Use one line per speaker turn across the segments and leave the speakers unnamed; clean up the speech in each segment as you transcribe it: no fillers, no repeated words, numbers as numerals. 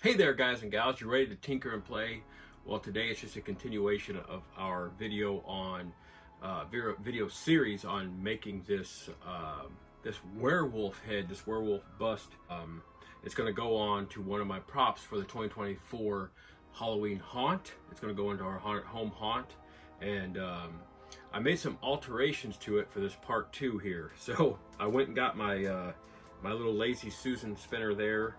Hey there guys and gals, you ready to tinker and play? Well, today it's just a continuation of our video on video series on making this this werewolf head, this werewolf bust. It's going to go on to one of my props for the 2024 Halloween haunt. It's going to go into our home haunt, and I made some alterations to it for this part 2 here. So I went and got my my little Lazy Susan spinner there.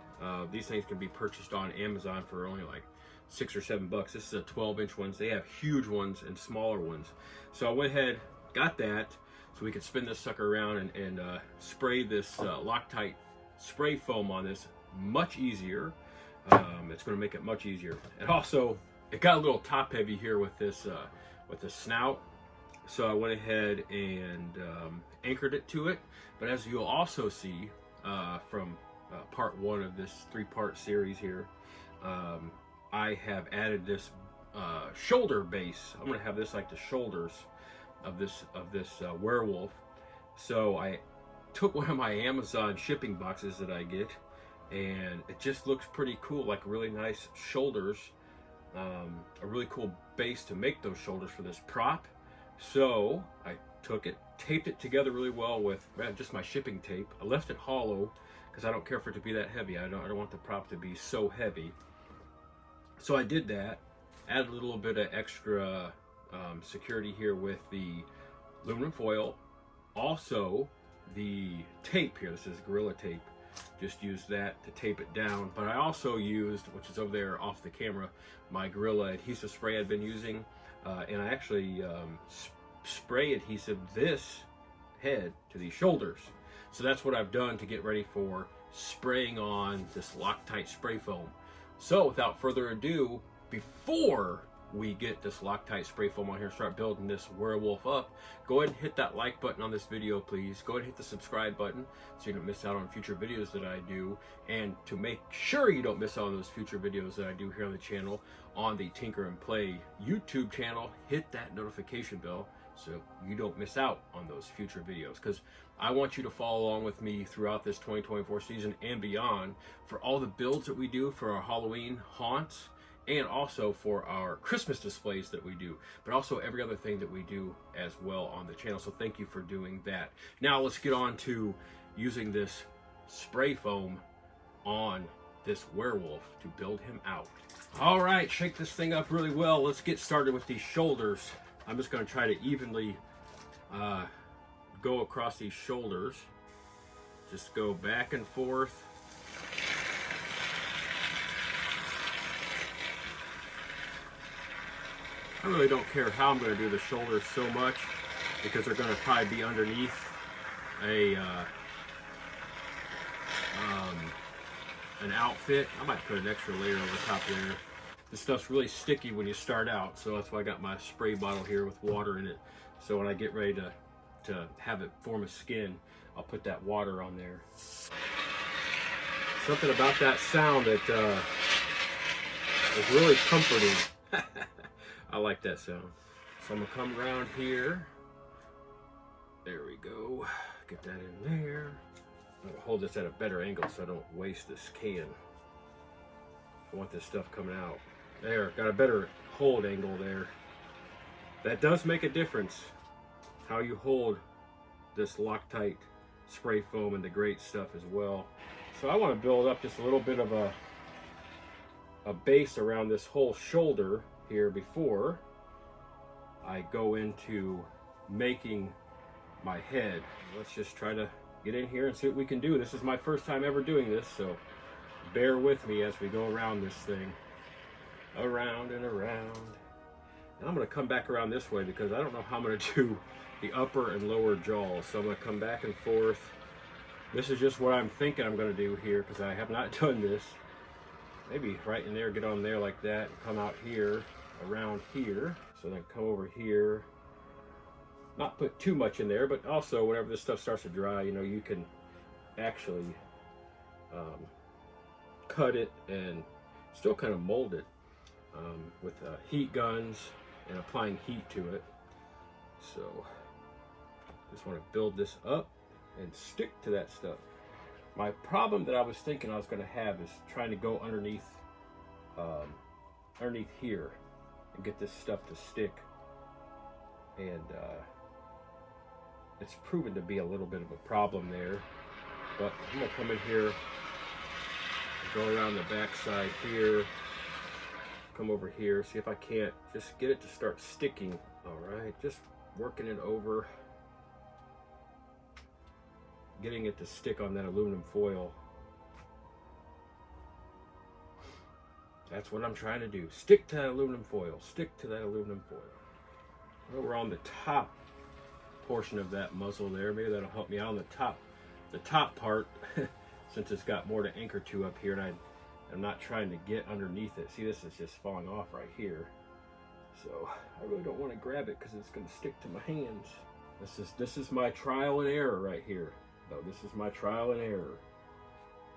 These things can be purchased on Amazon for only like $6 or $7. This is a 12-inch ones. They have huge ones and smaller ones. So I went ahead, got that, so we could spin this sucker around and spray this Loctite spray foam on this much easier. It's going to make it much easier. And also, it got a little top heavy here with this snout. So I went ahead and anchored it to it. But as you'll also see from part 1 of this 3-part series here, I have added this shoulder base. I'm going to have this like the shoulders of this werewolf. So I took one of my Amazon shipping boxes that I get, and it just looks pretty cool, like really nice shoulders, a really cool base to make those shoulders for this prop. So I took it, taped it together really well with just my shipping tape. I left it hollow because I don't care for it to be that heavy. I don't want the prop to be so heavy. So I did that, added a little bit of extra security here with the aluminum foil. Also the tape here, this is Gorilla tape, just used that to tape it down. But I also used, which is over there off the camera, my Gorilla adhesive spray I've been using, and I actually spray adhesive this head to these shoulders. So that's what I've done to get ready for spraying on this Loctite spray foam. So without further ado, before we get this Loctite spray foam on here and start building this werewolf up, go ahead and hit that like button on this video, please. Go ahead and hit the subscribe button so you don't miss out on future videos that I do. And to make sure you don't miss out on those future videos that I do here on the channel, on the Tinker and Play YouTube channel, hit that notification bell so you don't miss out on those future videos, because I want you to follow along with me throughout this 2024 season and beyond for all the builds that we do for our Halloween haunts, and also for our Christmas displays that we do, but also every other thing that we do as well on the channel. So thank you for doing that. Now let's get on to using this spray foam on this werewolf to build him out. All right, shake this thing up really well. Let's get started with these shoulders. I'm just going to try to evenly go across these shoulders. Just go back and forth. I really don't care how I'm going to do the shoulders so much, because they're going to probably be underneath an outfit. I might put an extra layer over top there. This stuff's really sticky when you start out, so that's why I got my spray bottle here with water in it. So when I get ready to have it form a skin, I'll put that water on there. Something about that sound that is really comforting. I like that sound. So I'm gonna come around here. There we go. Get that in there. I'm gonna hold this at a better angle so I don't waste this can. I want this stuff coming out. There, got a better hold angle there. That does make a difference, how you hold this Loctite spray foam and the great stuff as well. So I want to build up just a little bit of a base around this whole shoulder here before I go into making my head. Let's just try to get in here and see what we can do. This is my first time ever doing this, so bear with me as we go around this thing. Around and around. And I'm going to come back around this way because I don't know how I'm going to do the upper and lower jaws. So I'm going to come back and forth. This is just what I'm thinking I'm going to do here, because I have not done this. Maybe right in there, get on there like that, and come out here, around here. So then come over here. Not put too much in there, but also whenever this stuff starts to dry, you know, you can actually cut it and still kind of mold it with heat guns and applying heat to it. So just want to build this up and stick to that stuff. My problem that I was thinking I was going to have is trying to go underneath underneath here and get this stuff to stick. And it's proven to be a little bit of a problem there. But I'm gonna come in here, go around the back side here, come over here, see if I can't just get it to start sticking. All right, just working it over, getting it to stick on that aluminum foil. That's what I'm trying to do. Stick to that aluminum foil. Stick to that aluminum foil. Well, we're on the top portion of that muzzle there. Maybe that'll help me out on the top part, since it's got more to anchor to up here, and I'm not trying to get underneath it. See, this is just falling off right here. So I really don't want to grab it because it's going to stick to my hands. This is my trial and error right here. Though this is my trial and error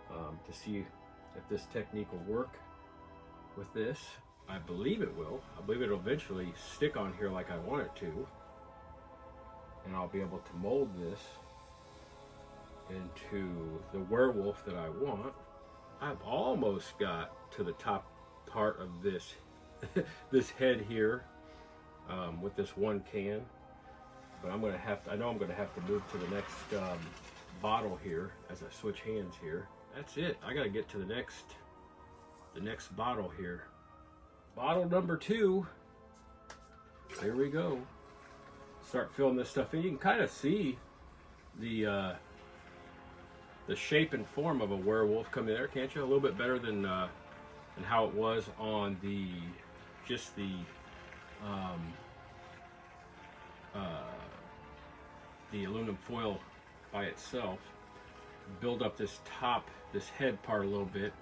to see if this technique will work with this. I believe it will. I believe it'll eventually stick on here like I want it to, and I'll be able to mold this into the werewolf that I want. I've almost got to the top part of this this head here with this one can, but I'm gonna have to, I know I'm gonna have to move to the next bottle here as I switch hands here. That's it. I gotta get to the next bottle here. Bottle number 2. Here we go. Start filling this stuff in. You can kind of see the shape and form of a werewolf come in there, can't you? A little bit better than how it was on the aluminum foil by itself. Build up this head part a little bit,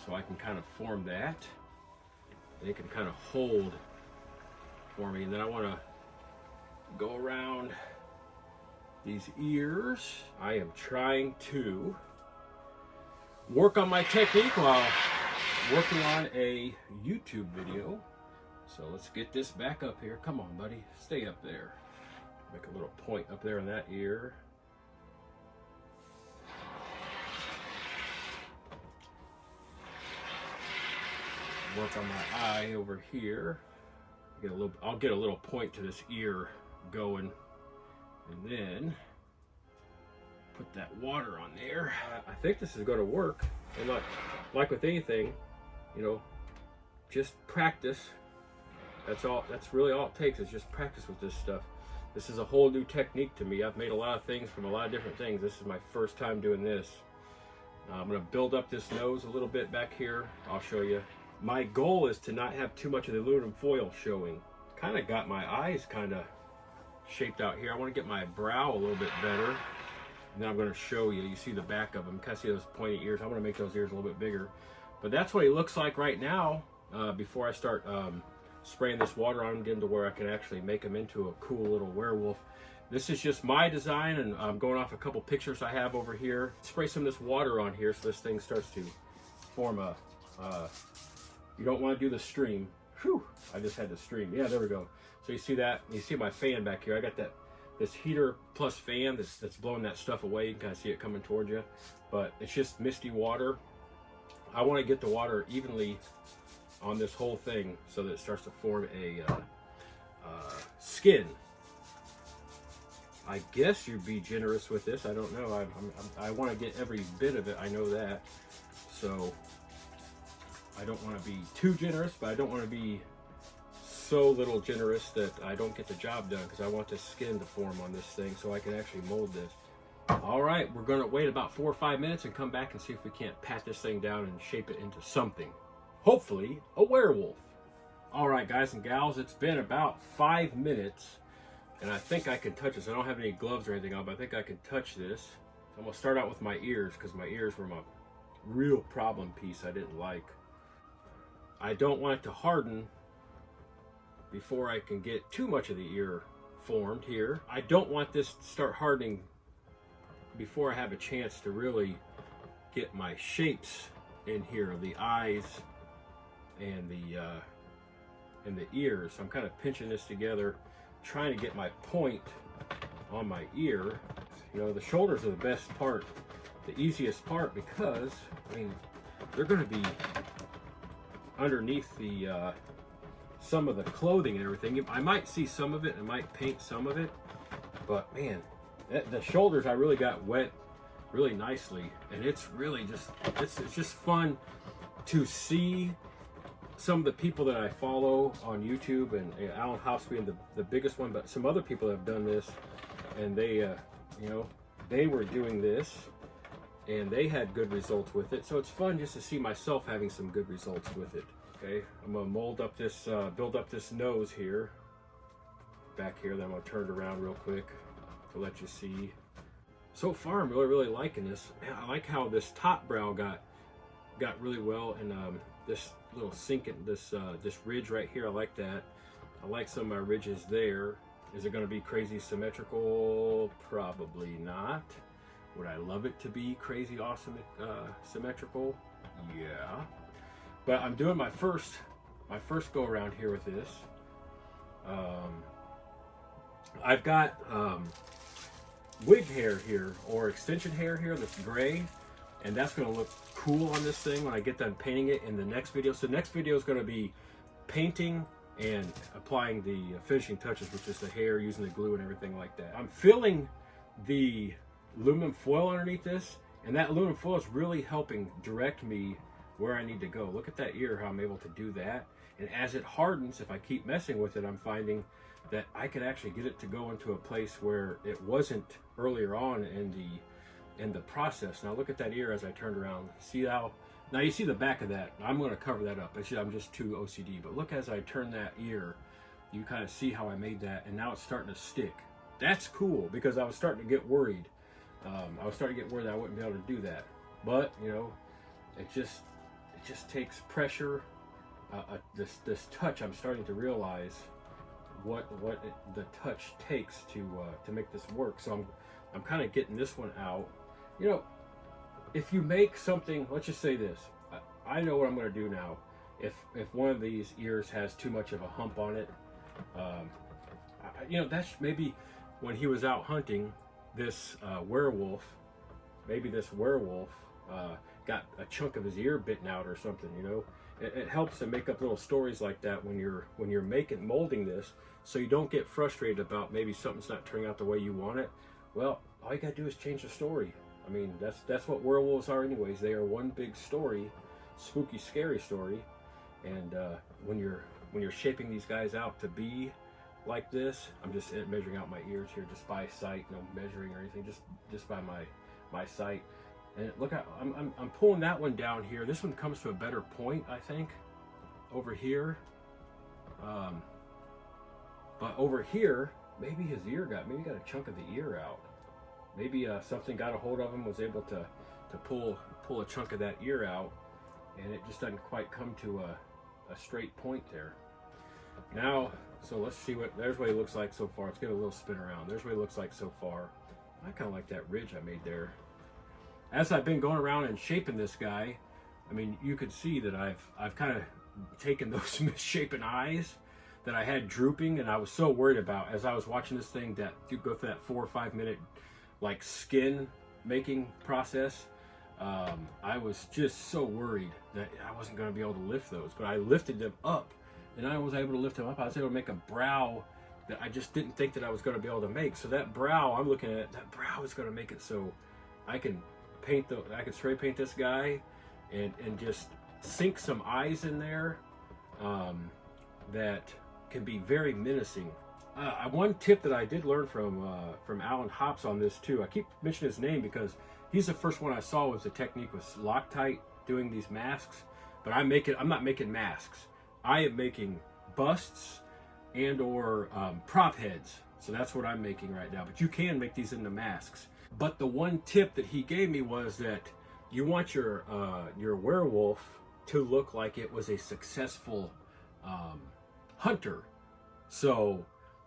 so I can kind of form that. And it can kind of hold for me, and then I want to go around these ears. I am trying to work on my technique while working on a YouTube video. So let's get this back up here. Come on, buddy. Stay up there. Make a little point up there in that ear. Work on my eye over here. I'll get a little point to this ear going, and then put that water on there. I think this is going to work. And like with anything, you know, just practice. That's really all it takes, is just practice with this stuff. This is a whole new technique to me. I've made a lot of things from a lot of different things. This is my first time doing this. I'm going to build up this nose a little bit back here. I'll show you. My goal is to not have too much of the aluminum foil showing. Kind of got my eyes kind of shaped out here. I want to get my brow a little bit better. And then I'm going to show you. You see the back of him. Kind of see those pointy ears. I'm going to make those ears a little bit bigger. But that's what he looks like right now, before I start spraying this water on him, getting to where I can actually make him into a cool little werewolf. This is just my design, and I'm going off a couple pictures I have over here. Spray some of this water on here so this thing starts to form a... you don't want to do the stream. Whew, I just had to stream. Yeah, there we go. So you see that? You see my fan back here. I got this heater plus fan that's blowing that stuff away. You can kind of see it coming towards you. But it's just misty water. I want to get the water evenly on this whole thing so that it starts to form a skin. I guess you'd be generous with this. I don't know. I want to get every bit of it. I know that. So I don't want to be too generous, but I don't want to be so little generous that I don't get the job done, because I want this skin to form on this thing so I can actually mold this. All right, we're going to wait about 4 or 5 minutes and come back and see if we can't pat this thing down and shape it into something. Hopefully, a werewolf. All right, guys and gals, it's been about 5 minutes, and I think I can touch this. I don't have any gloves or anything on, but I think I can touch this. So I'm going to start out with my ears, because my ears were my real problem piece I didn't like. I don't want it to harden before I can get too much of the ear formed here. I don't want this to start hardening before I have a chance to really get my shapes in here, the eyes and the ears. I'm kind of pinching this together, trying to get my point on my ear. You know, the shoulders are the best part, the easiest part, because I mean, they're going to be underneath the some of the clothing and everything. I might see some of it, I might paint some of it, but man, the shoulders I really got wet really nicely, and it's really just it's just fun to see some of the people that I follow on YouTube, and Alan Hops being the biggest one, but some other people have done this, and they you know, they were doing this and they had good results with it. So it's fun just to see myself having some good results with it. Okay, I'm gonna mold up this build up this nose here back here, then I'm gonna turn it around real quick to let you see. So far I'm really liking this. Man, I like how this top brow got really well, and this little sink in this ridge right here, I like that. I like some of my ridges there. Is it going to be crazy symmetrical? Probably not. Would I love it to be crazy awesome symmetrical? Yeah. But I'm doing my first go around here with this. I've got wig hair here, or extension hair here that's gray, and that's going to look cool on this thing when I get done painting it in the next video. So the next video is going to be painting and applying the finishing touches, which is the hair, using the glue and everything like that. I'm filling the aluminum foil underneath this, and that aluminum foil is really helping direct me where I need to go. Look at that ear, how I'm able to do that. And as it hardens, if I keep messing with it, I'm finding that I could actually get it to go into a place where it wasn't earlier on in the process. Now look at that ear as I turned around. See how, now you see the back of that. I'm going to cover that up. I'm just too OCD. But look, as I turn that ear, you kind of see how I made that, and now it's starting to stick. That's cool, because I was starting to get worried. I was starting to get worried that I wouldn't be able to do that. But you know, it just takes pressure. This touch, I'm starting to realize what the touch takes to make this work. So I'm kind of getting this one out. You know, if you make something, let's just say this, I know what I'm going to do now. If one of these ears has too much of a hump on it, you know, that's maybe when he was out hunting, this werewolf, maybe this werewolf got a chunk of his ear bitten out or something. You know, it helps to make up little stories like that when you're molding this, so you don't get frustrated about maybe something's not turning out the way you want it. Well, all you gotta do is change the story. I mean, that's what werewolves are anyways. They are one big story, spooky, scary story. And when you're shaping these guys out to be like this, I'm just measuring out my ears here just by sight, no measuring or anything, just by my sight. And look, I'm pulling that one down here. This one comes to a better point, I think, over here. But over here, maybe his ear got a chunk of the ear out. Maybe something got a hold of him, was able to pull a chunk of that ear out, and it just doesn't quite come to a straight point there. Now, so let's see there's what he looks like so far. Let's get a little spin around. There's what he looks like so far. I kind of like that ridge I made there. As I've been going around and shaping this guy, I mean, you could see that I've kind of taken those misshapen eyes that I had drooping, and I was so worried about as I was watching this thing that you go through that 4 or 5 minute like skin making process. I was just so worried that I wasn't going to be able to lift those, but I lifted them up, and I was able to lift them up. I was able to make a brow that I just didn't think that I was going to be able to make. So that brow, I'm looking at, that brow is going to make it so I can I can spray paint this guy and just sink some eyes in there that can be very menacing. One tip that I did learn from Alan Hops on this too. I keep mentioning his name because he's the first one I saw was the technique with Loctite doing these masks. But I'm not making masks. I am making busts and or prop heads. So that's what I'm making right now. But you can make these into masks. But the one tip that he gave me was that you want your werewolf to look like it was a successful hunter. So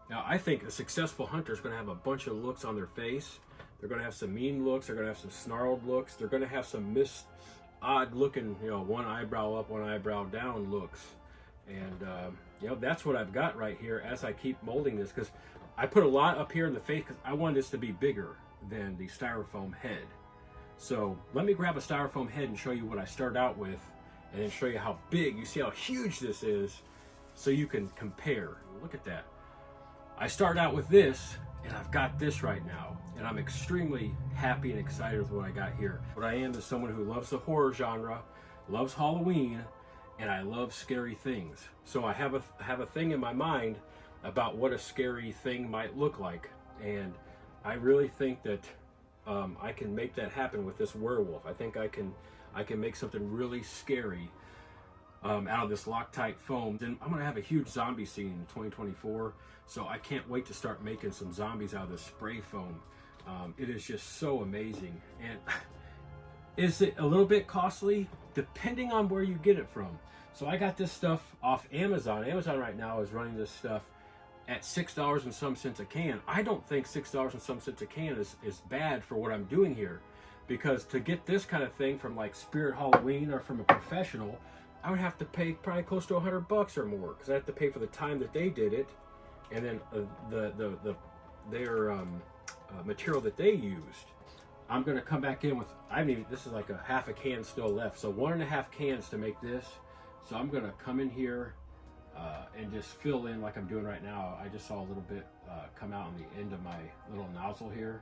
now I think a successful hunter is going to have a bunch of looks on their face. They're going to have some mean looks. They're going to have some snarled looks. They're going to have some odd looking, you know, one eyebrow up, one eyebrow down looks. And you know, that's what I've got right here as I keep molding this, because I put a lot up here in the face because I wanted this to be bigger than the styrofoam head. So let me grab a styrofoam head and show you what I start out with, and then show you how big, you see how huge this is, so you can compare. Look at that. I started out with this, and I've got this right now, and I'm extremely happy and excited with what I got here. What I am is someone who loves the horror genre, loves Halloween, and I love scary things. So I have a thing in my mind about what a scary thing might look like, and I really think that I can make that happen with this werewolf. I think I can make something really scary out of this Loctite foam. Then I'm gonna have a huge zombie scene in 2024, so I can't wait to start making some zombies out of this spray foam. It is just so amazing. And is it a little bit costly? Depending on where you get it from. So I got this stuff off Amazon. Amazon right now is running this stuff at $6 and some cents a can. I don't think $6 and some cents a can is bad for what I'm doing here, because to get this kind of thing from like Spirit Halloween or from a professional, I would have to pay probably close to $100 or more, because I have to pay for the time that they did it, and then their material that they used. I'm gonna come back in with, this is like a half a can still left, so 1.5 cans to make this. So I'm gonna come in here and just fill in like I'm doing right now. I just saw a little bit come out on the end of my little nozzle here.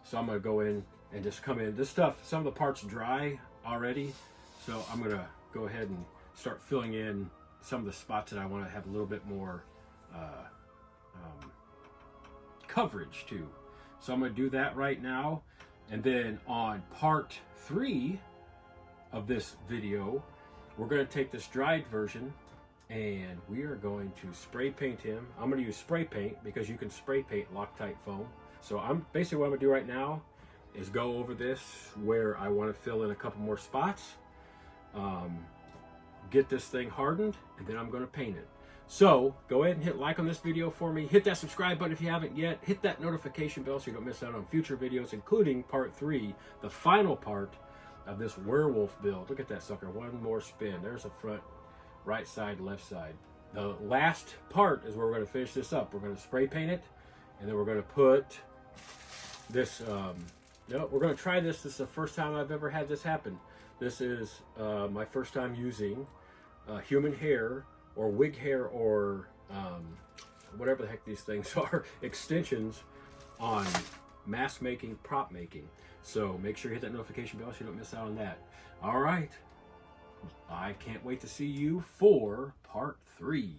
So I'm gonna go in and just come in. This stuff, some of the parts dry already, so I'm gonna go ahead and start filling in some of the spots that I want to have a little bit more coverage to. So I'm gonna do that right now, and then on part 3 of this video, we're going to take this dried version and we are going to spray paint him. I'm going to use spray paint because you can spray paint Loctite foam. So I'm basically, what I'm going to do right now is go over this where I want to fill in a couple more spots, get this thing hardened, and then I'm going to paint it. So go ahead and hit like on this video for me. Hit that subscribe button if you haven't yet. Hit that notification bell so you don't miss out on future videos, including part 3, the final part of this werewolf build. Look at that sucker. One more spin. There's the front, right side, left side. The last part is where we're going to finish this up. We're going to spray paint it, and then we're going to put this, no, we're going to try this. This is the first time I've ever had this happen. This is my first time using human hair or wig hair or whatever the heck these things are, extensions on mask making, prop making. So make sure you hit that notification bell so you don't miss out on that. All right. I can't wait to see you for part 3.